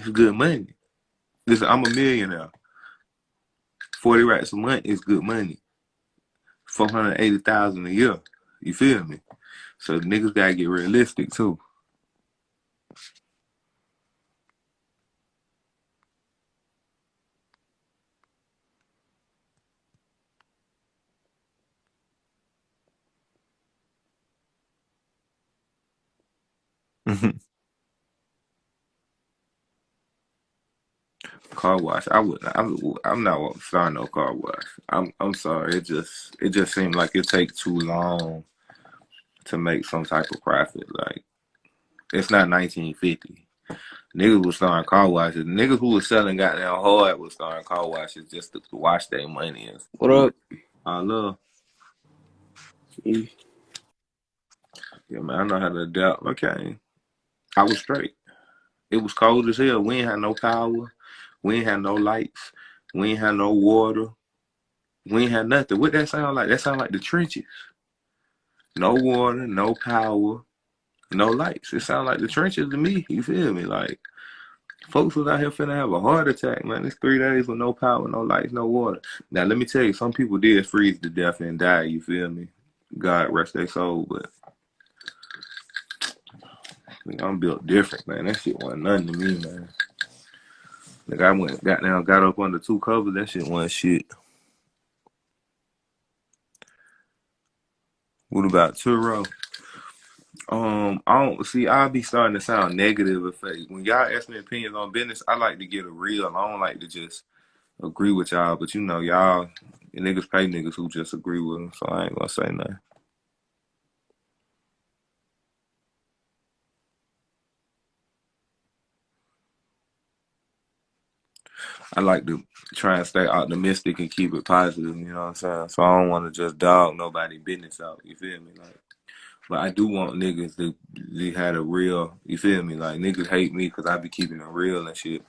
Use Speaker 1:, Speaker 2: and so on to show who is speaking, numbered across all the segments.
Speaker 1: It's good money. Listen, I'm a millionaire. 40 racks a month is good money. 480,000 a year. You feel me? So niggas gotta get realistic too. Car wash. I would. I'm not starting no car wash. I'm sorry. It just seemed like it take too long to make some type of profit. Like it's not 1950. Niggas was starting car washes. Niggas who was selling goddamn hard was starting car washes just to wash their money and
Speaker 2: What up?
Speaker 1: I love.
Speaker 2: Mm.
Speaker 1: Yeah, man. I know how to adapt. Okay. I was straight. It was cold as hell. We ain't had no power. We ain't had no lights. We ain't had no water. We ain't had nothing. What that sound like? That sound like the trenches. No water, no power, no lights. It sound like the trenches to me. You feel me? Like folks was out here finna have a heart attack, man. It's 3 days with no power, no lights, no water. Now let me tell you, some people did freeze to death and die. You feel me? God rest their soul, but I'm built different, man. That shit wasn't nothing to me, man. Like I went, got down, got up under two covers. That shit wasn't shit. What about Turo? I don't see. I'll be starting to sound negative if when y'all ask me opinions on business. I like to get a real. I don't like to just agree with y'all, but you know, y'all niggas pay niggas who just agree with them, so I ain't gonna say nothing. I like to try and stay optimistic and keep it positive. You know what I'm saying? So I don't want to just dog nobody business out. You feel me? Like, but I do want niggas to they had a real. You feel me? Like niggas hate me because I be keeping it real and shit.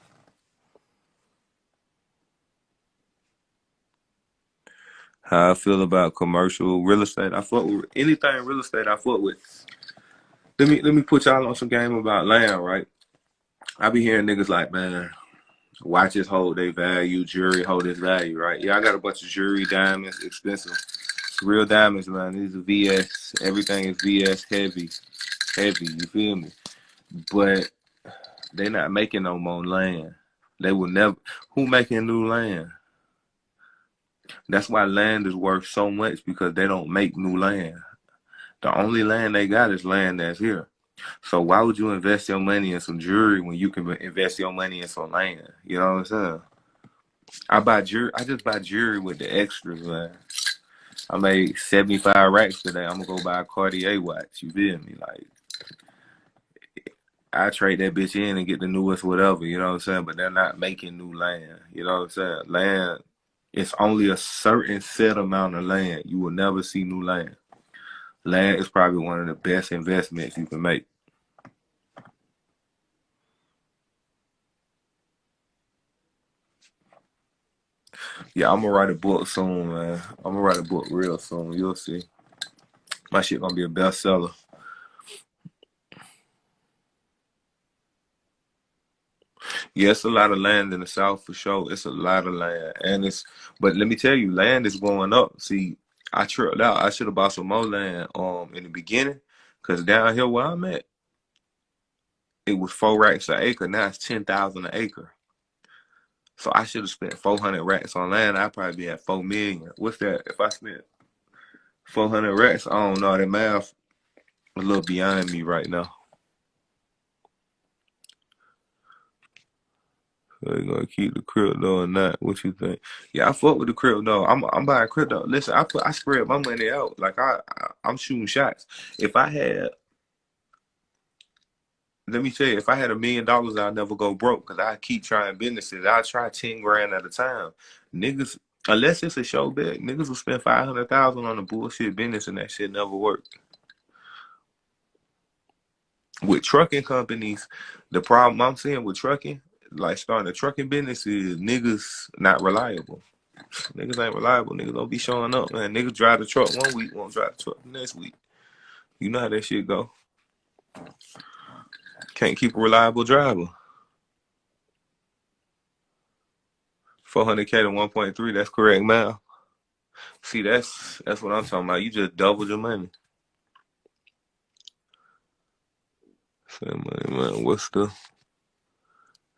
Speaker 1: How I feel about commercial real estate. I fuck with anything real estate. I fuck with. Let me put y'all on some game about land, right? I be hearing niggas like, man, watches hold their value, jewelry hold its value, right? Yeah, I got a bunch of jewelry, diamonds, expensive, real diamonds, man. These are VS. Everything is VS heavy, heavy. You feel me? But they not making no more land. They will never. Who making new land? That's why land is worth so much because they don't make new land. The only land they got is land that's here. So why would you invest your money in some jewelry when you can invest your money in some land? You know what I'm saying? I buy jewelry. I just buy jewelry with the extras, man. I made 75 racks today. I'm gonna go buy a Cartier watch. You feel me? Like I trade that bitch in and get the newest whatever. You know what I'm saying? But they're not making new land. You know what I'm saying? Land. It's only a certain set amount of land. You will never see new land. Land is probably one of the best investments you can make. Yeah, I'm gonna write a book soon, man. I'm gonna write a book real soon. You'll see. My shit gonna be a bestseller. Yeah, it's a lot of land in the South for sure. It's a lot of land, and but let me tell you, land is going up. See, I tripped out. I should have bought some more land in the beginning, cause down here where I'm at, it was 4 racks an acre. Now it's 10,000 an acre. So I should have spent 400 racks on land. I'd probably be at 4 million. What's that? If I spent 400 racks, I don't know. The math a little beyond me right now. So you gonna keep the crypto or not? What you think? Yeah, I fuck with the crypto. I'm buying crypto. Listen, I spread my money out. Like I'm shooting shots. If I had, let me tell you, if I had $1 million, I'd never go broke because I keep trying businesses. I try 10 grand at a time. Niggas, unless it's a show bet, niggas will spend 500,000 on a bullshit business and that shit never worked. With trucking companies, the problem I'm seeing with trucking, like starting a trucking business, is niggas not reliable. Niggas ain't reliable. Niggas don't be showing up, man. Niggas drive the truck one week, won't drive the truck the next week. You know how that shit go. Can't keep a reliable driver. 400K to 1.3. That's correct, man. See, that's what I'm talking about. You just doubled your money. Say money, man. What's the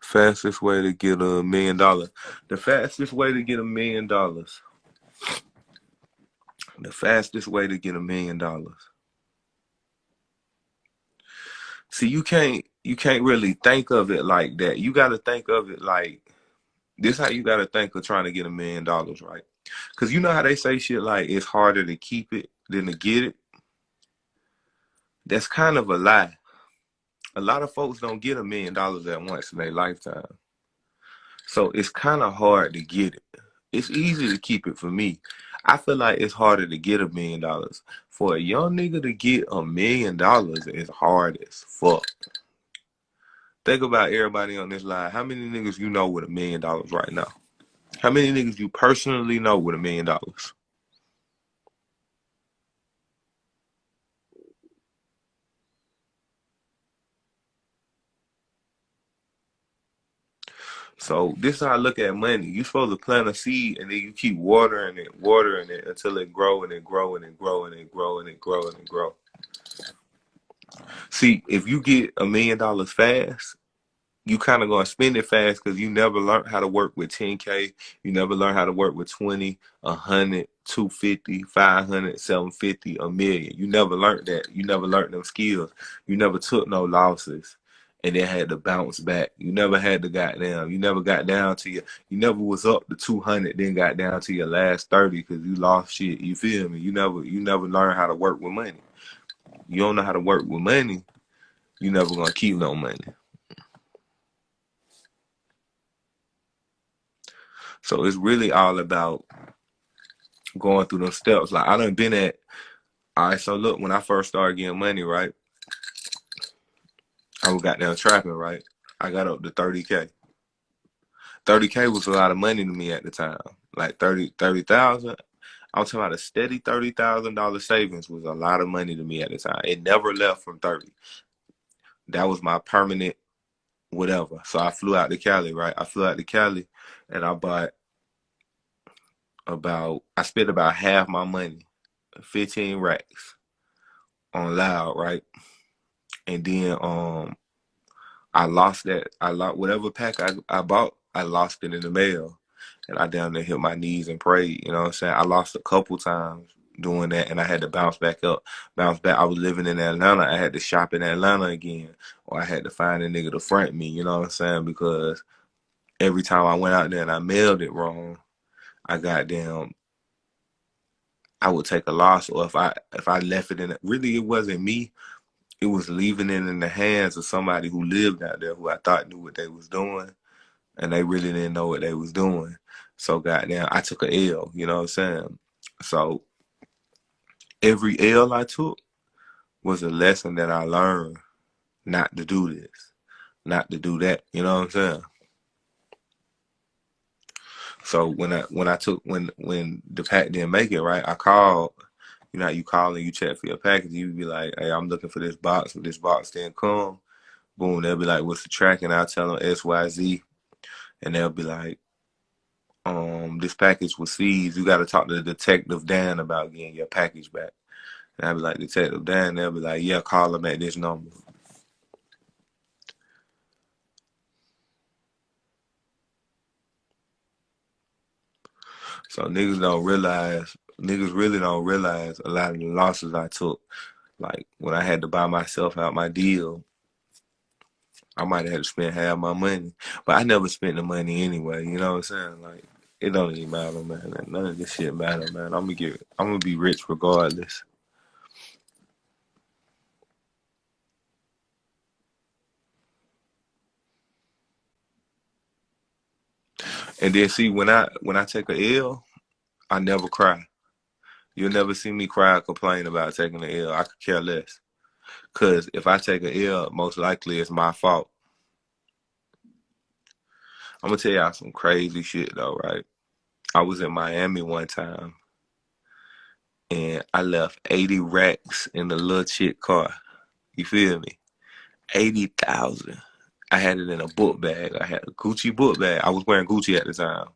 Speaker 1: fastest way to get $1 million? The fastest way to get $1 million. The fastest way to get $1 million. See, you can't really think of it like that. You got to think of it like this. How you got to think of trying to get $1 million, right? Because you know how they say shit like it's harder to keep it than to get it. That's kind of a lie. A lot of folks don't get $1 million at once in their lifetime, so it's kind of hard to get it. It's easy to keep it for me. I feel like it's harder to get $1 million. For a young nigga to get $1 million is hard as fuck. Think about everybody on this line. How many niggas you know with $1 million right now? How many niggas you personally know with $1 million? So this is how I look at money. You supposed to plant a seed and then you keep watering it until it grow and it grow and it grow and it grow and it grow and it grow. See, if you get $1 million fast, you kind of gonna spend it fast because you never learned how to work with 10K. You never learned how to work with 20, 100, 250, 500, 750, a million. You never learned that. You never learned them skills. You never took no losses and then had to bounce back. You never had to goddamn. You never got down to your. You never was up to 200, then got down to your last 30 because you lost shit. You feel me? You never learned how to work with money. You don't know how to work with money. You never gonna keep no money. So it's really all about going through those steps. Like I done been at, all right, so look, when I first started getting money, right, I was goddamn trapping, right? I got up to 30K. 30K was a lot of money to me at the time. Like 30,000. I'm talking about a steady $30,000 savings was a lot of money to me at the time. It never left from 30. That was my permanent whatever. So I flew out to Cali, right? I flew out to Cali and I spent about half my money, 15 racks on Loud, right? And then I lost that. I lost whatever pack I bought, I lost it in the mail. And I down there hit my knees and prayed. You know what I'm saying? I lost a couple times doing that and I had to bounce back up. Bounce back. I was living in Atlanta. I had to shop in Atlanta again. Or I had to find a nigga to front me, you know what I'm saying? Because every time I went out there and I mailed it wrong, I would take a loss. Or if I left it in it, really it wasn't me. It was leaving it in the hands of somebody who lived out there who I thought knew what they was doing, and they really didn't know what they was doing. So goddamn, I took a L, you know what I'm saying? So every L I took was a lesson that I learned not to do this, not to do that, you know what I'm saying? So when the pack didn't make it, right, I called. You know how you call and you check for your package, you be like, hey, I'm looking for this box, but this box didn't come. Boom, they'll be like, what's the track? And I'll tell them XYZ. And they'll be like, this package was seized. You got to talk to Detective Dan about getting your package back. And I'll be like, Detective Dan, they'll be like, yeah, call him at this number. So niggas really don't realize a lot of the losses I took. Like when I had to buy myself out my deal, I might have had to spend half my money. But I never spent the money anyway, you know what I'm saying? Like, it don't even matter, man. None of this shit matter, man. I'm gonna be rich regardless. And then see when I take a L, I never cry. You'll never see me cry or complain about taking an L. I could care less. Cause if I take an L, most likely it's my fault. I'm gonna tell y'all some crazy shit though, right? I was in Miami one time and I left 80 racks in the little chick car. You feel me? 80,000. I had it in a book bag. I had a Gucci book bag. I was wearing Gucci at the time.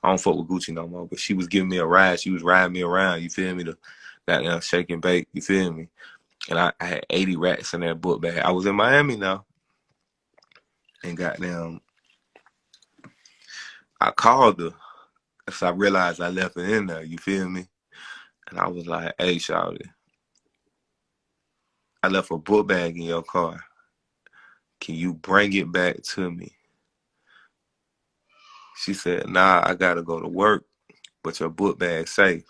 Speaker 1: I don't fuck with Gucci no more, but she was giving me a ride. She was riding me around, you feel me, to goddamn shake and bake, you feel me? And I had 80 racks in that book bag. I was in Miami now, and goddamn, I called her because I realized I left it in there, you feel me? And I was like, hey, shawty, I left a book bag in your car. Can you bring it back to me? She said, nah, I gotta go to work, but your book bag's safe.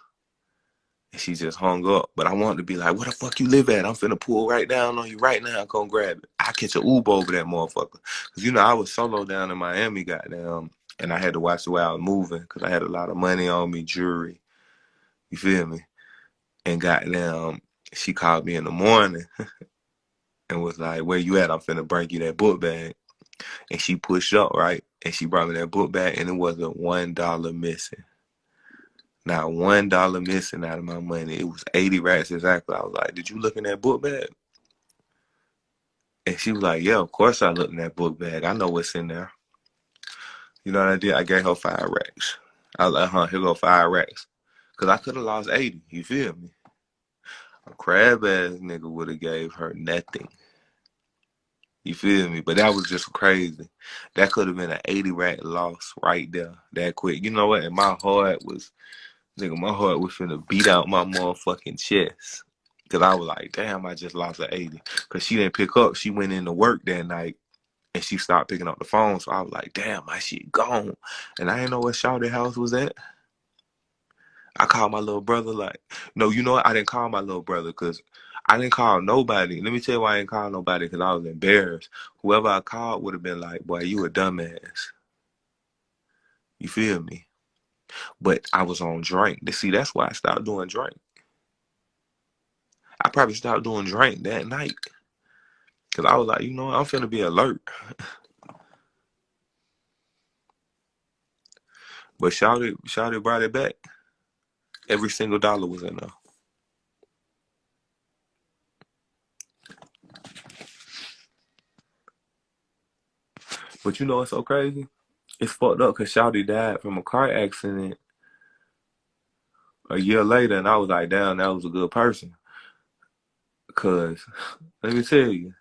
Speaker 1: And she just hung up. But I wanted to be like, where the fuck you live at? I'm finna pull right down on you right now. Come grab it. I catch an Uber over that motherfucker. Because, you know, I was solo down in Miami, goddamn. And I had to watch the way I was moving because I had a lot of money on me, jewelry. You feel me? And goddamn, she called me in the morning and was like, where you at? I'm finna bring you that book bag. And she pushed up, right? And she brought me that book bag and it wasn't $1 missing. Not $1 missing out of my money. It was 80 racks exactly. I was like, did you look in that book bag? And she was like, yeah, of course I looked in that book bag. I know what's in there. You know what I did? I gave her 5 racks. I was like, here go 5 racks. Because I could have lost 80. You feel me? A crab ass nigga would have gave her nothing. You feel me? But that was just crazy. That could have been an 80 rack loss right there, that quick. You know what? And my heart was finna beat out my motherfucking chest. Cause I was like, damn, I just lost an 80. Cause she didn't pick up. She went into work that night and she stopped picking up the phone. So I was like, damn, my shit gone. And I didn't know what Shawty house was at. I called my little brother like, no, you know what? I didn't call my little brother because I didn't call nobody. Let me tell you why I didn't call nobody, because I was embarrassed. Whoever I called would have been like, boy, you a dumbass. You feel me? But I was on drink. See, that's why I stopped doing drink. I probably stopped doing drink that night. Because I was like, you know what? I'm finna be alert. But Shawty brought it back. Every single dollar was in there. But you know what's so crazy? It's fucked up because Shawty died from a car accident a year later, and I was like, damn, that was a good person. Because, let me tell you,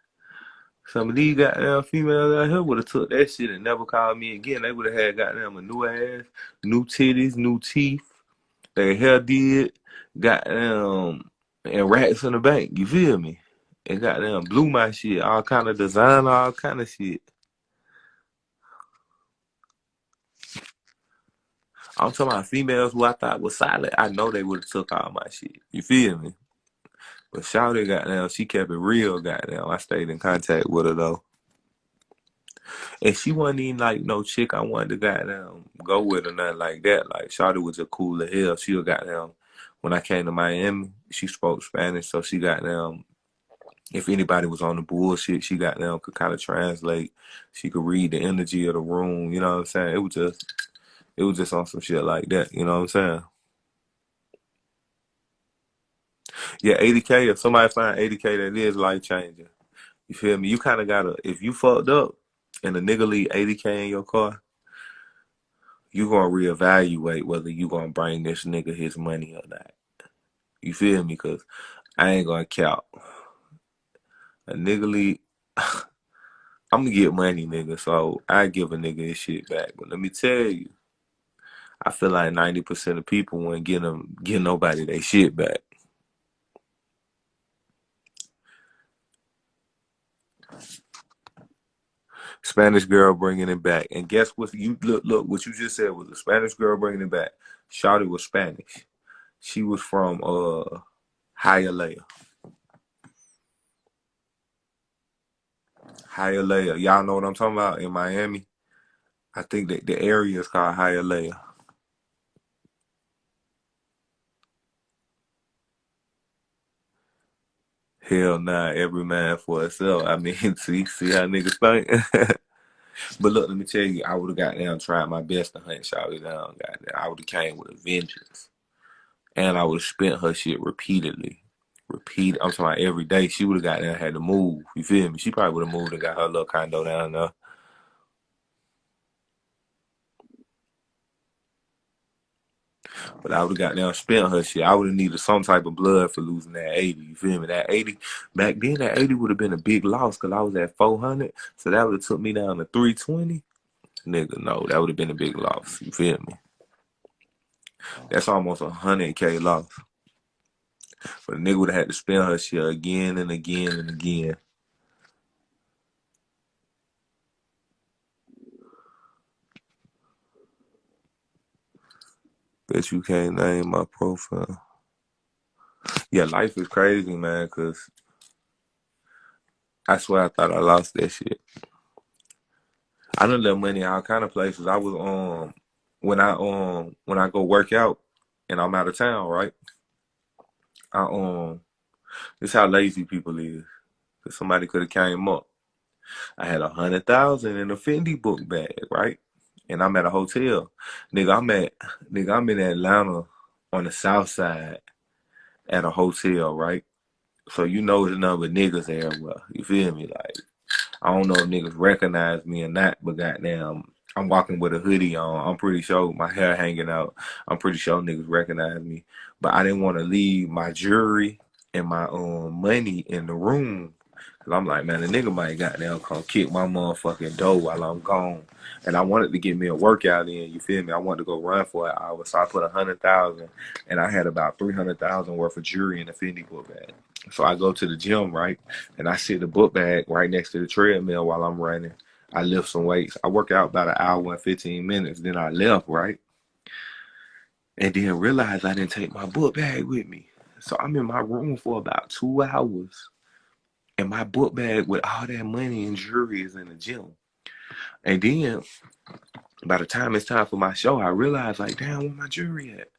Speaker 1: some of these goddamn females out here would have took that shit and never called me again. They would have had goddamn a new ass, new titties, new teeth, their hair did, goddamn, and racks in the bank. You feel me? And goddamn blew my shit, all kind of design, all kind of shit. I'm talking about females who I thought was solid. I know they would have took all my shit. You feel me? But Shawty, goddamn, she kept it real, goddamn. I stayed in contact with her though. And she wasn't even like no chick I wanted to goddamn go with or nothing like that. Like Shawty was just cool as hell. She was goddamn, when I came to Miami, she spoke Spanish, so she goddamn, if anybody was on the bullshit, she goddamn could kind of translate. She could read the energy of the room, you know what I'm saying? It was just on some shit like that, you know what I'm saying? Yeah, 80K, if somebody find 80K, that is life changing. You feel me? You kind of gotta, if you fucked up and a nigga leave 80K in your car, you gonna reevaluate whether you gonna bring this nigga his money or not. You feel me? Cause I ain't gonna count. A nigga leave, I'm gonna get money, nigga, so I give a nigga his shit back. But let me tell you, I feel like 90% of people wouldn't get nobody their shit back. Spanish girl bringing it back. And guess what? You look what you just said was a Spanish girl bringing it back. Shawty was Spanish. She was from Hialeah. Hialeah. Y'all know what I'm talking about in Miami? I think that the area is called Hialeah. Hell nah, every man for itself. I mean, see how niggas think. But look, let me tell you, I would have got down, tried my best to hunt Shawty down, goddamn. I would have came with a vengeance. And I would have spent her shit repeatedly. I'm talking about every day. She would have got there, had to move. You feel me? She probably would have moved and got her little condo down there. But I would have got down spent her shit. I would have needed some type of blood for losing that 80. You feel me? That 80 back then, that 80 would have been a big loss because I was at 400. So that would have took me down to 320. Nigga, no, that would have been a big loss. You feel me? That's almost 100K loss. But a nigga would have had to spend her shit again and again and again. Bet you can't name my profile. Yeah, life is crazy, man, because I swear I thought I lost that shit. I done left money all kind of places. I was when I go work out and I'm out of town, right? I this how lazy people is. Cause somebody could have came up. I had 100,000 in a Fendi book bag, right? And I'm at a hotel. Nigga, I'm in Atlanta on the south side at a hotel, right? So you know there's nothing but niggas everywhere. You feel me? Like, I don't know if niggas recognize me or not, but goddamn, I'm walking with a hoodie on. I'm pretty sure my hair hanging out. I'm pretty sure niggas recognize me. But I didn't want to leave my jewelry and my money in the room. Cause I'm like, man, the nigga might goddamn come kick my motherfucking door while I'm gone. And I wanted to get me a workout in, you feel me? I wanted to go run for an hour. So I put 100,000 and I had about 300,000 worth of jewelry in the Fendi book bag. So I go to the gym, right? And I sit the book bag right next to the treadmill while I'm running. I lift some weights. I work out about an hour and 15 minutes. Then I left, right? And then realized I didn't take my book bag with me. So I'm in my room for about 2 hours. And my book bag with all that money and jewelry is in the gym. And then by the time it's time for my show, I realized, like, damn, where my jewelry at?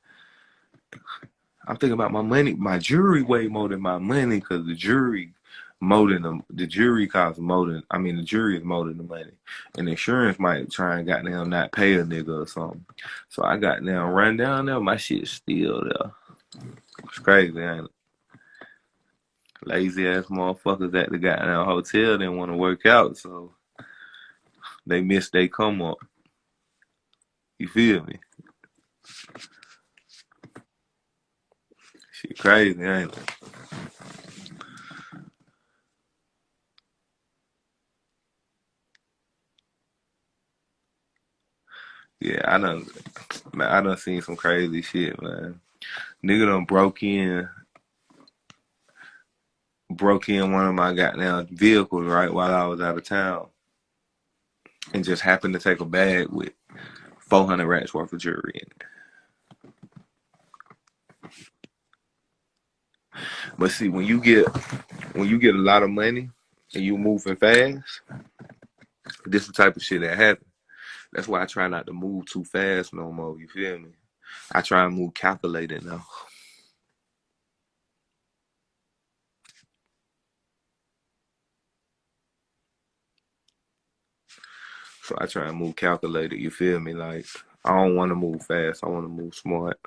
Speaker 1: I'm thinking about my money. My jewelry way more than my money because the jewelry more than the jewelry costs more than, I mean, the jewelry is more than the money. And insurance might try and goddamn not pay a nigga or something. So I got down, run down there, my shit's still there. It's crazy, ain't it? Lazy ass motherfuckers at the goddamn hotel didn't want to work out, so they missed they come up. You feel me? Shit crazy, ain't it? Yeah, I done seen some crazy shit, man. Nigga done broke in one of my goddamn vehicles, right, while I was out of town. And just happened to take a bag with 400 racks worth of jewelry in it. But see, when you get a lot of money and you moving fast, this is the type of shit that happens. That's why I try not to move too fast no more. You feel me? I try and move calculated now. So I try and move calculated. You feel me? Like, I don't want to move fast. I want to move smart.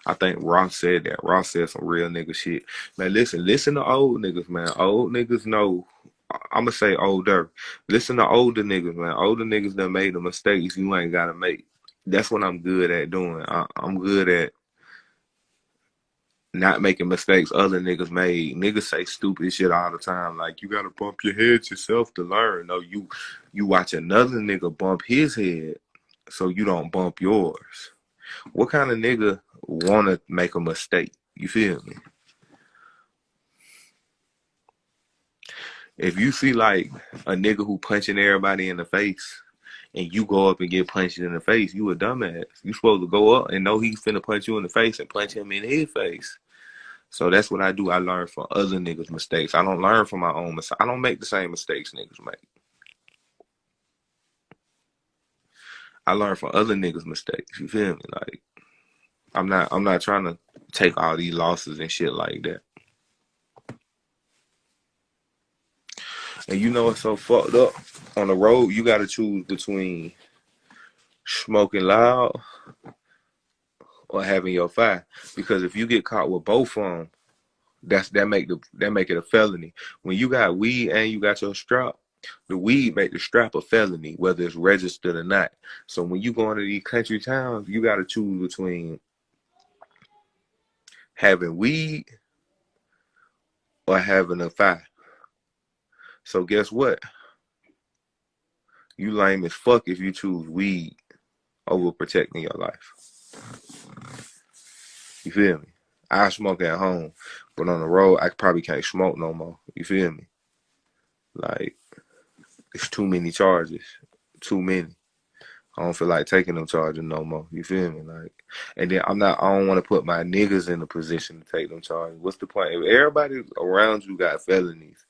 Speaker 1: I think Ross said that. Ross said some real nigga shit. Man, listen to old niggas, man. Old niggas know. I'm gonna say older. Listen to older niggas, man. Older niggas that made the mistakes you ain't gotta make. That's what I'm good at doing. I'm good at not making mistakes other niggas made. Niggas say stupid shit all the time. Like, you gotta bump your head yourself to learn. No, you watch another nigga bump his head so you don't bump yours. What kind of nigga wanna make a mistake? You feel me? If you see like a nigga who punching everybody in the face and you go up and get punched in the face, you a dumbass. You supposed to go up and know he's finna punch you in the face and punch him in his face. So that's what I do. I learn from other niggas' mistakes. I don't learn from my own mistakes. I don't make the same mistakes niggas make. I learn from other niggas' mistakes. You feel me? Like, I'm not trying to take all these losses and shit like that. And you know what's so fucked up? On the road, you gotta choose between smoking loud or having your fire. Because if you get caught with both of them, that make it a felony. When you got weed and you got your strap, the weed make the strap a felony, whether it's registered or not. So when you go into these country towns, you got to choose between having weed or having a fire. So guess what? You lame as fuck if you choose weed over protecting your life. You feel me? I smoke at home, but on the road, I probably can't smoke no more. You feel me? Like, it's too many charges. Too many. I don't feel like taking them charges no more. You feel me? Like, and then I don't want to put my niggas in a position to take them charges. What's the point? If everybody around you got felonies,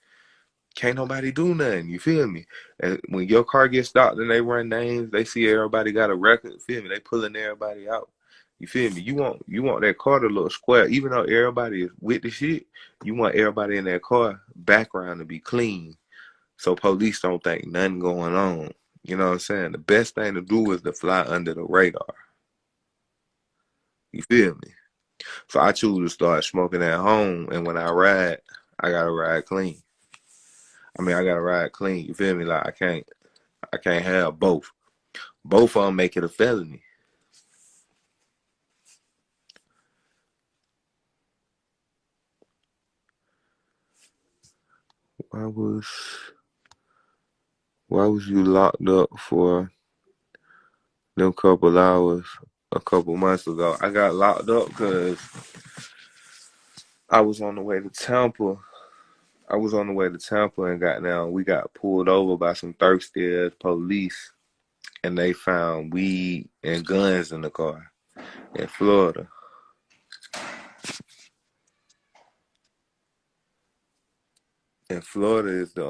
Speaker 1: can't nobody do nothing. You feel me? And when your car gets stopped and they run names, they see everybody got a record. Feel me? They pulling everybody out. You feel me? You want that car to look square, even though everybody is with the shit. You want everybody in that car background to be clean, so police don't think nothing going on. You know what I'm saying? The best thing to do is to fly under the radar. You feel me? So I choose to start smoking at home, and when I ride, I gotta ride clean. I mean, I gotta ride clean. You feel me? Like I can't have both. Both of them make it a felony. Why was you locked up for them couple hours a couple months ago? I got locked up because I was on the way to Tampa. And we got pulled over by some thirsty ass police, and they found weed and guns in the car in Florida. And Florida is the